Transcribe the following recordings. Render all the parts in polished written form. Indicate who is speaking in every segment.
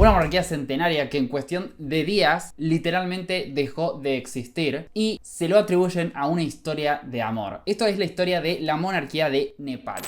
Speaker 1: Una monarquía centenaria que en cuestión de días literalmente dejó de existir y se lo atribuyen a una historia de amor. Esto es la historia de la monarquía de Nepal.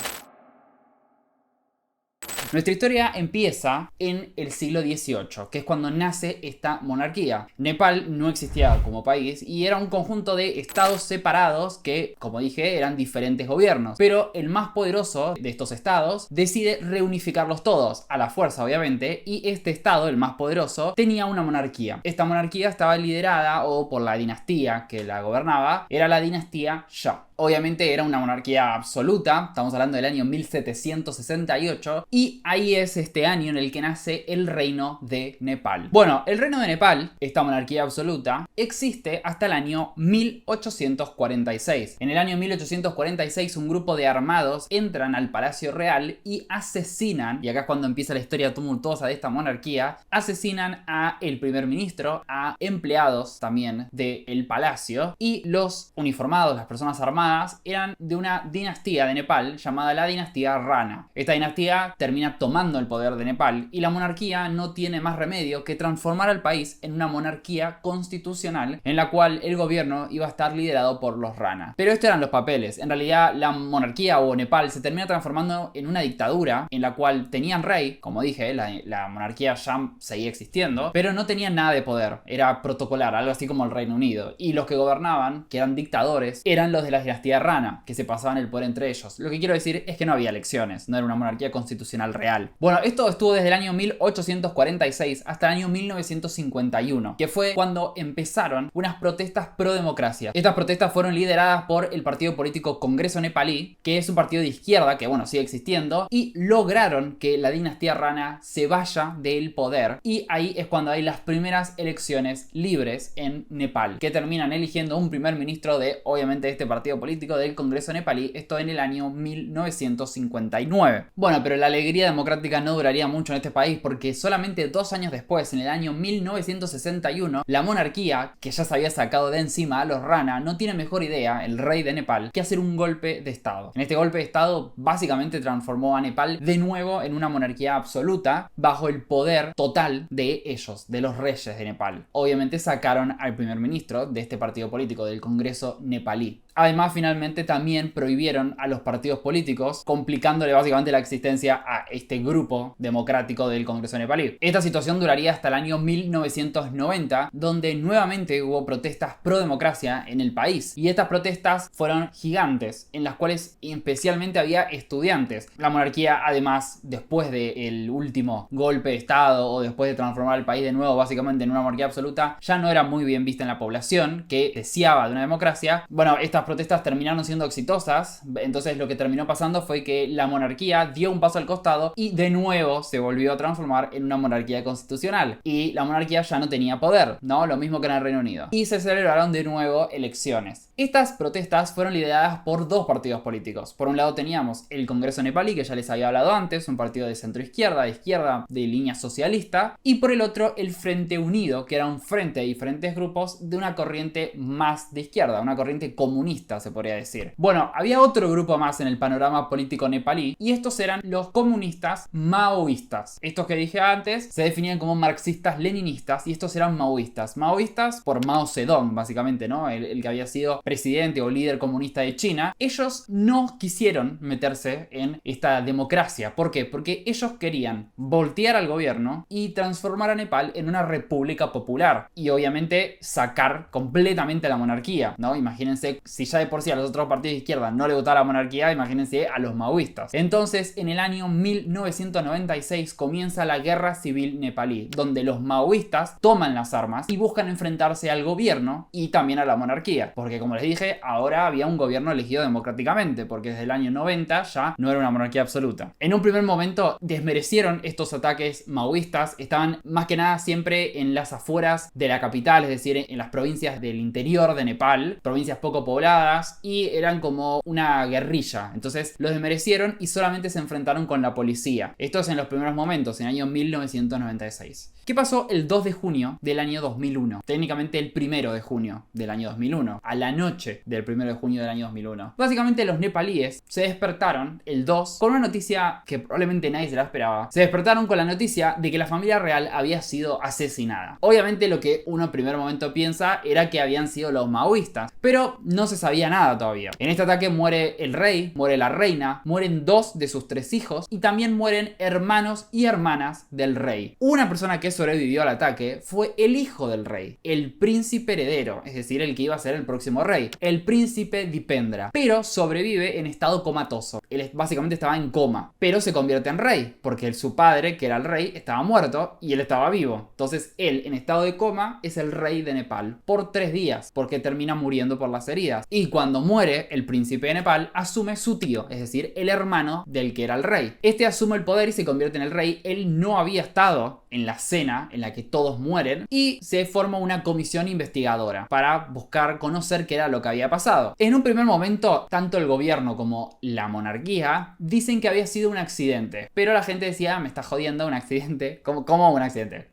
Speaker 1: Nuestra historia empieza en el siglo XVIII, que es cuando nace esta monarquía. Nepal no existía como país y era un conjunto de estados separados que, como dije, eran diferentes gobiernos. Pero el más poderoso de estos estados decide reunificarlos todos, a la fuerza obviamente, y este estado, el más poderoso, tenía una monarquía. Esta monarquía estaba liderada o por la dinastía que la gobernaba, era la dinastía Shah. Obviamente era una monarquía absoluta, estamos hablando del año 1768, y ahí es este año en el que nace el reino de Nepal. Bueno, el reino de Nepal, esta monarquía absoluta, existe hasta el año 1846. En el año 1846 un grupo de armados entran al Palacio Real y asesinan, y acá es cuando empieza la historia tumultuosa de esta monarquía, asesinan a el primer ministro, a empleados también del palacio, y los uniformados, las personas armadas, eran de una dinastía de Nepal llamada la dinastía Rana. Esta dinastía termina tomando el poder de Nepal y la monarquía no tiene más remedio que transformar al país en una monarquía constitucional en la cual el gobierno iba a estar liderado por los Rana. Pero estos eran los papeles. En realidad la monarquía o Nepal se termina transformando en una dictadura en la cual tenían rey, como dije, la monarquía ya seguía existiendo, pero no tenían nada de poder. Era protocolar, algo así como el Reino Unido. Y los que gobernaban, que eran dictadores, eran los de la dinastía Rana, que se pasaban el poder entre ellos. Lo que quiero decir es que no había elecciones, no era una monarquía constitucional real. Bueno, esto estuvo desde el año 1846 hasta el año 1951, que fue cuando empezaron unas protestas pro democracia. Estas protestas fueron lideradas por el partido político Congreso Nepalí, que es un partido de izquierda que, bueno, sigue existiendo, y lograron que la dinastía Rana se vaya del poder. Y ahí es cuando hay las primeras elecciones libres en Nepal, que terminan eligiendo un primer ministro de, obviamente, este partido político del Congreso Nepalí, esto en el año 1959. Bueno, pero la alegría democrática no duraría mucho en este país porque solamente 2 años después, en el año 1961, la monarquía, que ya se había sacado de encima a los Rana, no tiene mejor idea, el rey de Nepal, que hacer un golpe de estado. En este golpe de estado básicamente transformó a Nepal de nuevo en una monarquía absoluta bajo el poder total de ellos, de los reyes de Nepal. Obviamente sacaron al primer ministro de este partido político, del Congreso Nepalí. Además, finalmente también prohibieron a los partidos políticos, complicándole básicamente la existencia a este grupo democrático del Congreso Nepalí. Esta situación duraría hasta el año 1990, donde nuevamente hubo protestas pro democracia en el país. Y estas protestas fueron gigantes, en las cuales especialmente había estudiantes. La monarquía, además, después del último golpe de estado o después de transformar el país de nuevo básicamente en una monarquía absoluta, ya no era muy bien vista en la población, que deseaba de una democracia. Bueno, estas protestas terminaron siendo exitosas, entonces lo que terminó pasando fue que la monarquía dio un paso al costado y de nuevo se volvió a transformar en una monarquía constitucional y la monarquía ya no tenía poder, ¿no? Lo mismo que en el Reino Unido. Y se celebraron de nuevo elecciones. Estas protestas fueron lideradas por 2 partidos políticos. Por un lado teníamos el Congreso Nepalí, que ya les había hablado antes, un partido de centro-izquierda, de izquierda, de línea socialista, y por el otro el Frente Unido, que era un frente de diferentes grupos de una corriente más de izquierda, una corriente comunista, se podría decir. Bueno, había otro grupo más en el panorama político nepalí y estos eran los comunistas maoístas. Estos que dije antes se definían como marxistas-leninistas y estos eran maoístas. Maoístas por Mao Zedong, básicamente, ¿no? El que había sido presidente o líder comunista de China. Ellos no quisieron meterse en esta democracia. ¿Por qué? Porque ellos querían voltear al gobierno y transformar a Nepal en una república popular y obviamente sacar completamente la monarquía, ¿no? Imagínense, si ya de por sí a los otros partidos de izquierda no le gustaba la monarquía, imagínense a los maoístas. Entonces, en el año 1996 comienza la guerra civil nepalí, donde los maoístas toman las armas y buscan enfrentarse al gobierno y también a la monarquía, porque como les dije, ahora había un gobierno elegido democráticamente, porque desde el año 90 ya no era una monarquía absoluta. En un primer momento desmerecieron estos ataques maoístas, estaban más que nada siempre en las afueras de la capital, es decir, en las provincias del interior de Nepal, provincias poco pobladas, violadas y eran como una guerrilla. Entonces los desmerecieron y solamente se enfrentaron con la policía. Esto es en los primeros momentos, en el año 1996. ¿Qué pasó el 2 de junio del año 2001? Técnicamente el 1 de junio del año 2001, a la noche del 1 de junio del año 2001. Básicamente los nepalíes se despertaron el 2 con una noticia que probablemente nadie se la esperaba. Se despertaron con la noticia de que la familia real había sido asesinada. Obviamente lo que uno en primer momento piensa era que habían sido los maoístas, pero no se sabía nada todavía. En este ataque muere el rey, muere la reina, mueren 2 de sus 3 hijos y también mueren hermanos y hermanas del rey. Una persona que sobrevivió al ataque fue el hijo del rey, el príncipe heredero, es decir, el que iba a ser el próximo rey, el príncipe Dipendra, pero sobrevive en estado comatoso. Él básicamente estaba en coma, pero se convierte en rey, porque su padre, que era el rey, estaba muerto y él estaba vivo. Entonces él, en estado de coma, es el rey de Nepal por 3 días, porque termina muriendo por las heridas. Y cuando muere el príncipe de Nepal, asume su tío, es decir, el hermano del que era el rey. Este asume el poder y se convierte en el rey. Él no había estado en la cena en la que todos mueren y se forma una comisión investigadora para buscar conocer qué era lo que había pasado. En un primer momento, tanto el gobierno como la monarquía dicen que había sido un accidente, pero la gente decía, me está jodiendo, un accidente. ¿Cómo un accidente?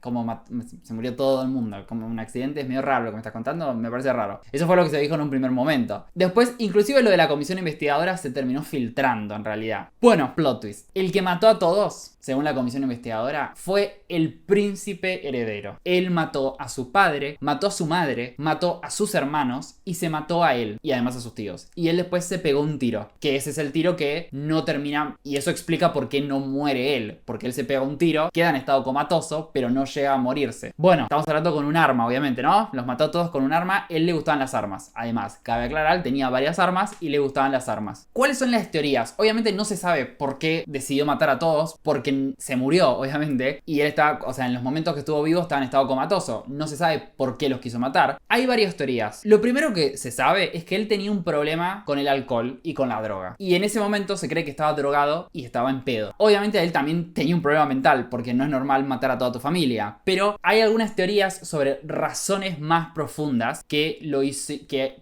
Speaker 1: Se murió todo el mundo. Como un accidente, es medio raro lo que me estás contando, me parece raro. Eso fue lo que se dijo en un primer momento. Después, inclusive lo de la comisión investigadora se terminó filtrando en realidad. Bueno, plot twist. El que mató a todos, según la comisión investigadora, fue el príncipe heredero. Él mató a su padre, mató a su madre, mató a sus hermanos y se mató a él y además a sus tíos. Y él después se pegó un tiro, que ese es el tiro que no termina, y eso explica por qué no muere él, porque él se pega un tiro, queda en estado comatoso, pero no llega a morirse. Bueno, estamos hablando con un arma, obviamente, ¿no? Los mató a todos con un arma, él le gustaban las armas. Además, cabe aclarar, tenía varias armas y le gustaban las armas. ¿Cuáles son las teorías? Obviamente no se sabe por qué decidió matar a todos, porque se murió, obviamente, y él está, o sea, en los momentos que estuvo vivo estaba en estado comatoso. No se sabe por qué los quiso matar. Hay varias teorías. Lo primero que se sabe es que él tenía un problema con el alcohol y con la droga. Y en ese momento se cree que estaba drogado y estaba en pedo. Obviamente él también tenía un problema mental, porque no es normal matar a toda tu familia. Pero hay algunas teorías sobre razones más profundas que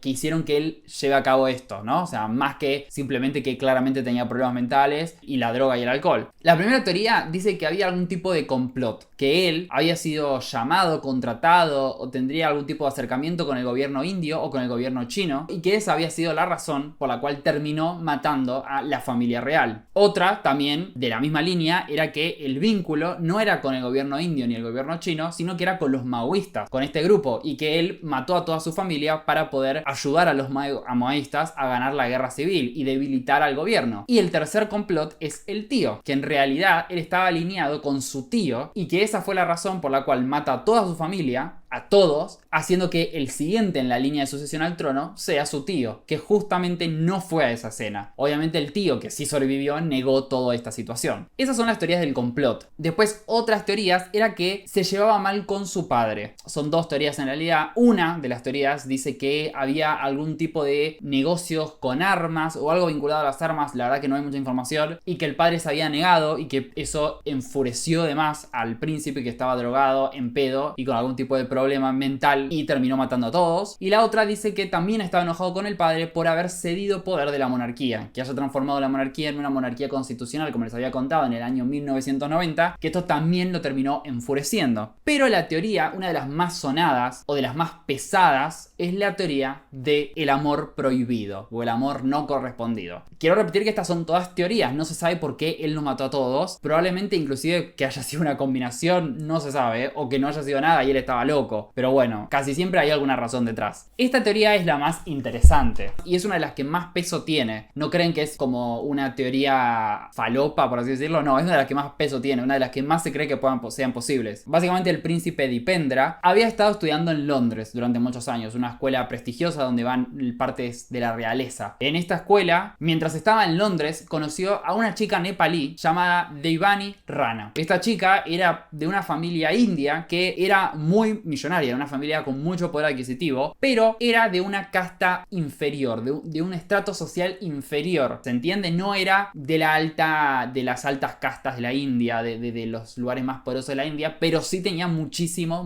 Speaker 1: hicieron que él lleve a cabo esto, ¿no? O sea, más que simplemente que claramente tenía problemas mentales y la droga y el alcohol. La primera teoría dice que había algún tipo de complot, que él había sido llamado, contratado o tendría algún tipo de acercamiento con el gobierno indio o con el gobierno chino y que esa había sido la razón por la cual terminó matando a la familia real. Otra también de la misma línea era que el vínculo no era con el gobierno indio ni el gobierno chino, sino que era con los maoístas, con este grupo, y que él mató a toda su familia para poder ayudar a los maoístas a ganar la guerra civil y debilitar al gobierno. Y el tercer complot es el tío, que en realidad él estaba alineado con su tío y que esa fue la razón por la cual mata a toda su familia, a todos, haciendo que el siguiente en la línea de sucesión al trono sea su tío, que justamente no fue a esa cena. Obviamente el tío, que sí sobrevivió, negó toda esta situación. Esas son las teorías del complot. Después, otras teorías era que se llevaba mal con su padre. Son 2 teorías en realidad. Una de las teorías dice que había algún tipo de negocios con armas o algo vinculado a las armas, la verdad que no hay mucha información, y que el padre se había negado y que eso enfureció de más al príncipe, que estaba drogado, en pedo y con algún tipo de problema mental, y terminó matando a todos. Y la otra dice que también estaba enojado con el padre por haber cedido poder de la monarquía, que haya transformado la monarquía en una monarquía constitucional, como les había contado, en el año 1990, que esto también lo terminó enfureciendo. Pero la teoría, una de las más sonadas o de las más pesadas, es la teoría del amor prohibido o el amor no correspondido. Quiero repetir que estas son todas teorías, no se sabe por qué él no mató a todos, probablemente inclusive que haya sido una combinación, no se sabe, o que no haya sido nada y él estaba loco. Pero bueno, casi siempre hay alguna razón detrás. Esta teoría es la más interesante y es una de las que más peso tiene. ¿No creen que es como una teoría falopa, por así decirlo? No, es una de las que más peso tiene, una de las que más se cree que sean posibles. Básicamente el príncipe Dipendra había estado estudiando en Londres durante muchos años, una escuela prestigiosa donde van partes de la realeza. En esta escuela, mientras estaba en Londres, conoció a una chica nepalí llamada Devani Rana. Esta chica era de una familia india que era muy millonaria millonaria, una familia con mucho poder adquisitivo, pero era de una casta inferior, de un estrato social inferior, ¿se entiende? No era de las altas castas de la India, de los lugares más poderosos de la India, pero sí tenía muchísimo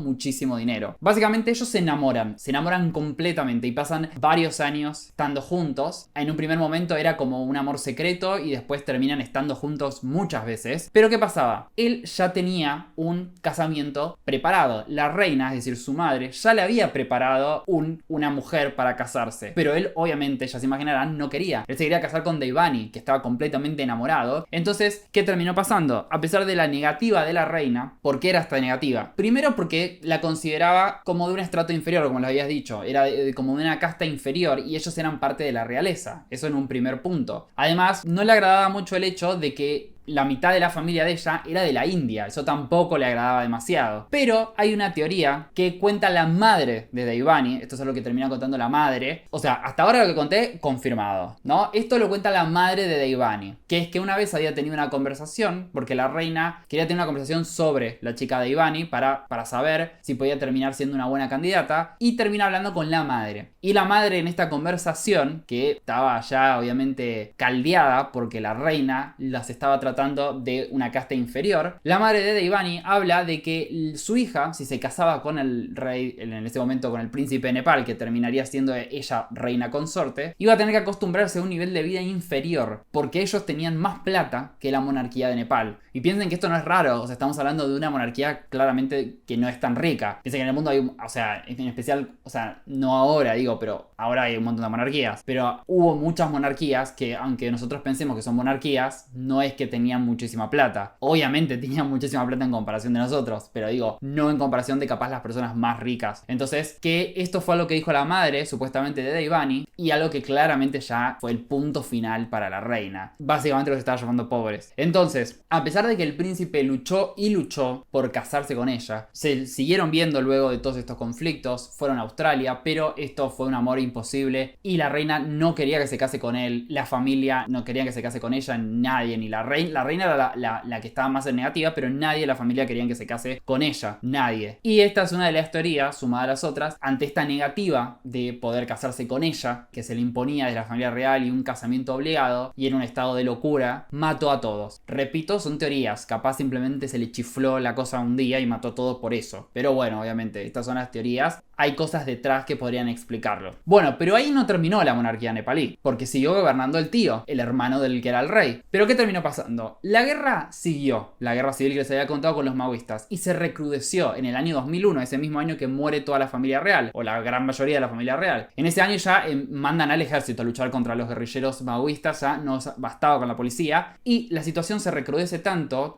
Speaker 1: dinero. Básicamente ellos se enamoran completamente y pasan varios años estando juntos. En un primer momento era como un amor secreto y después terminan estando juntos muchas veces. Pero ¿qué pasaba? Él ya tenía un casamiento preparado. La reina, es decir, su madre, ya le había preparado una mujer para casarse. Pero él, obviamente, ya se imaginarán, no quería. Él se quería casar con Dayvani, que estaba completamente enamorado. Entonces, ¿qué terminó pasando? A pesar de la negativa de la reina, ¿por qué era esta negativa? Primero porque la consideraba como de un estrato inferior, como lo habías dicho. Era como de una casta inferior y ellos eran parte de la realeza. Eso en un primer punto. Además, no le agradaba mucho el hecho de que la mitad de la familia de ella era de la India. Eso tampoco le agradaba demasiado. Pero hay una teoría que cuenta la madre de Dayvani. Esto es lo que termina contando la madre. O sea, hasta ahora lo que conté, confirmado, ¿no? Esto lo cuenta la madre de Dayvani, que es que una vez había tenido una conversación, porque la reina quería tener una conversación sobre la chica Dayvani para saber si podía terminar siendo una buena candidata, y termina hablando con la madre. Y la madre en esta conversación, que estaba ya obviamente caldeada porque la reina las estaba tratando de una casta inferior, la madre de Dayvani habla de que su hija, si se casaba con el rey, en ese momento con el príncipe de Nepal, que terminaría siendo ella reina consorte, iba a tener que acostumbrarse a un nivel de vida inferior, porque ellos tenían más plata que la monarquía de Nepal. Y piensen que esto no es raro, o sea, estamos hablando de una monarquía claramente que no es tan rica. Piensen que en el mundo hay, o sea, en especial, o sea, no ahora digo, pero ahora hay un montón de monarquías. Pero hubo muchas monarquías que, aunque nosotros pensemos que son monarquías, no es que tenían muchísima plata. Obviamente tenían muchísima plata en comparación de nosotros, pero digo, no en comparación de capaz las personas más ricas. Entonces, que esto fue lo que dijo la madre, supuestamente de Dayvani, y algo que claramente ya fue el punto final para la reina. Básicamente los estaba llamando pobres. Entonces, a pesar de que el príncipe luchó y luchó por casarse con ella, se siguieron viendo luego de todos estos conflictos, fueron a Australia, pero esto fue un amor imposible y la reina no quería que se case con él, la familia no quería que se case con ella, nadie, ni la reina era la que estaba más en negativa, pero nadie de la familia quería que se case con ella, nadie. Y esta es una de las teorías, sumada a las otras, ante esta negativa de poder casarse con ella, que se le imponía de la familia real y un casamiento obligado, y en un estado de locura, mató a todos. Repito, son teorías, capaz simplemente se le chifló la cosa un día y mató a todos por eso. Pero bueno, obviamente, estas son las teorías. Hay cosas detrás que podrían explicarlo. Bueno, pero ahí no terminó la monarquía nepalí, porque siguió gobernando el tío, el hermano del que era el rey. ¿Pero qué terminó pasando? La guerra siguió, la guerra civil que les había contado con los maoístas, y se recrudeció en el año 2001, ese mismo año que muere toda la familia real, o la gran mayoría de la familia real. En ese año ya mandan al ejército a luchar contra los guerrilleros maoístas, ya no bastaba con la policía, y la situación se recrudece tanto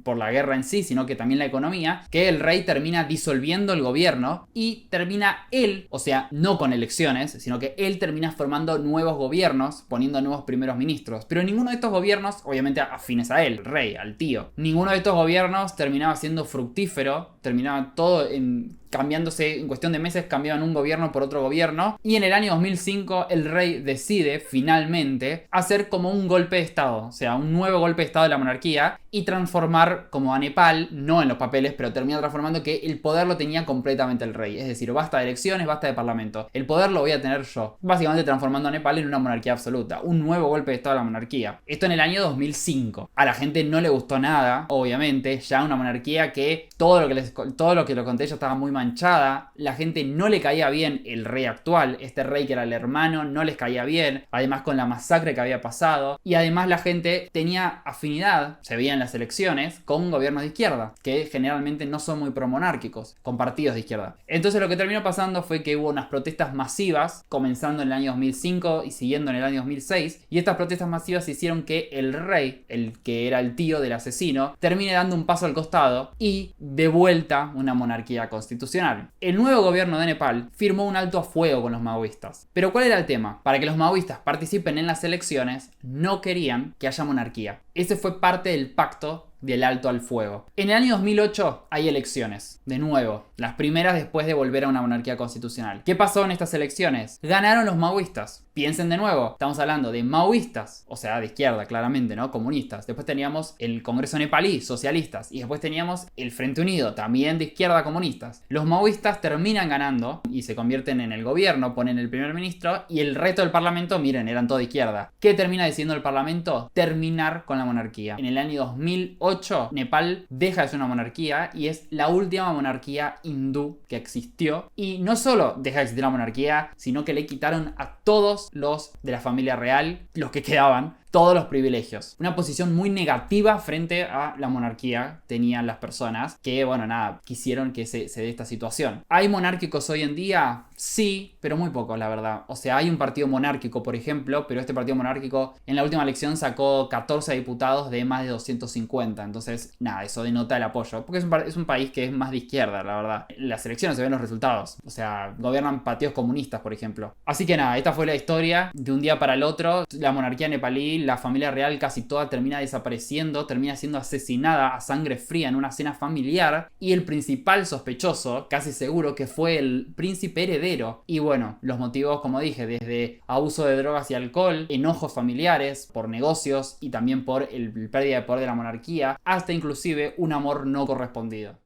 Speaker 1: por la guerra en sí, sino que también la economía, que el rey termina disolviendo el gobierno y termina él, o sea, no con elecciones, sino que él termina formando nuevos gobiernos, poniendo nuevos primeros ministros. Pero ninguno de estos gobiernos, obviamente afines a él, rey, al tío, ninguno de estos gobiernos terminaba siendo fructífero, terminaba todo cambiándose, en cuestión de meses cambiaban un gobierno por otro gobierno, y en el año 2005 el rey decide finalmente hacer como un golpe de estado, o sea, un nuevo golpe de estado de la monarquía, y transformar como a Nepal, no en los papeles, pero termina transformando que el poder lo tenía completamente el rey, es decir, basta de elecciones, basta de parlamento, el poder lo voy a tener yo, básicamente transformando a Nepal en una monarquía absoluta, un nuevo golpe de estado de la monarquía. Esto en el año 2005. A la gente no le gustó nada, obviamente, ya una monarquía que todo lo que lo conté ya estaba muy manchada, la gente no le caía bien el rey actual, este rey que era el hermano, no les caía bien, además con la masacre que había pasado, y además la gente tenía afinidad, se veía en las elecciones, con gobiernos de izquierda, que generalmente no son muy promonárquicos, con partidos de izquierda. Entonces lo que terminó pasando fue que hubo unas protestas masivas, comenzando en el año 2005 y siguiendo en el año 2006, y estas protestas masivas hicieron que el rey, el que era el tío del asesino, termine dando un paso al costado y de vuelta una monarquía constitucional. El nuevo gobierno de Nepal firmó un alto a fuego con los maoístas. Pero ¿cuál era el tema? Para que los maoístas participen en las elecciones, no querían que haya monarquía. Ese fue parte del pacto del alto al fuego. En el año 2008 hay elecciones, de nuevo, las primeras después de volver a una monarquía constitucional. ¿Qué pasó en estas elecciones? Ganaron los maoístas. Piensen de nuevo, estamos hablando de maoístas, o sea, de izquierda, claramente, ¿no? Comunistas. Después teníamos el Congreso nepalí, socialistas. Y después teníamos el Frente Unido, también de izquierda, comunistas. Los maoístas terminan ganando y se convierten en el gobierno, ponen el primer ministro y el resto del parlamento, miren, eran todo de izquierda. ¿Qué termina diciendo el parlamento? Terminar con la monarquía. En el año 2008, Nepal deja de ser una monarquía y es la última monarquía hindú que existió. Y no solo deja de existir la monarquía, sino que le quitaron a todos los de la familia real, los que quedaban, todos los privilegios. Una posición muy negativa frente a la monarquía tenían las personas que, bueno, nada, quisieron que se dé esta situación. ¿Hay monárquicos hoy en día? Sí, pero muy pocos, la verdad. O sea, hay un partido monárquico, por ejemplo, pero este partido monárquico en la última elección sacó 14 diputados de más de 250. Entonces, nada, eso denota el apoyo. Porque es un país que es más de izquierda, la verdad. En las elecciones se ven los resultados. O sea, gobiernan partidos comunistas, por ejemplo. Así que nada, esta fue la historia de un día para el otro. La monarquía nepalí, la familia real casi toda termina desapareciendo, termina siendo asesinada a sangre fría en una cena familiar. Y el principal sospechoso, casi seguro que fue el príncipe heredero. Y bueno, los motivos, como dije, desde abuso de drogas y alcohol, enojos familiares, por negocios y también por el pérdida de poder de la monarquía, hasta inclusive un amor no correspondido.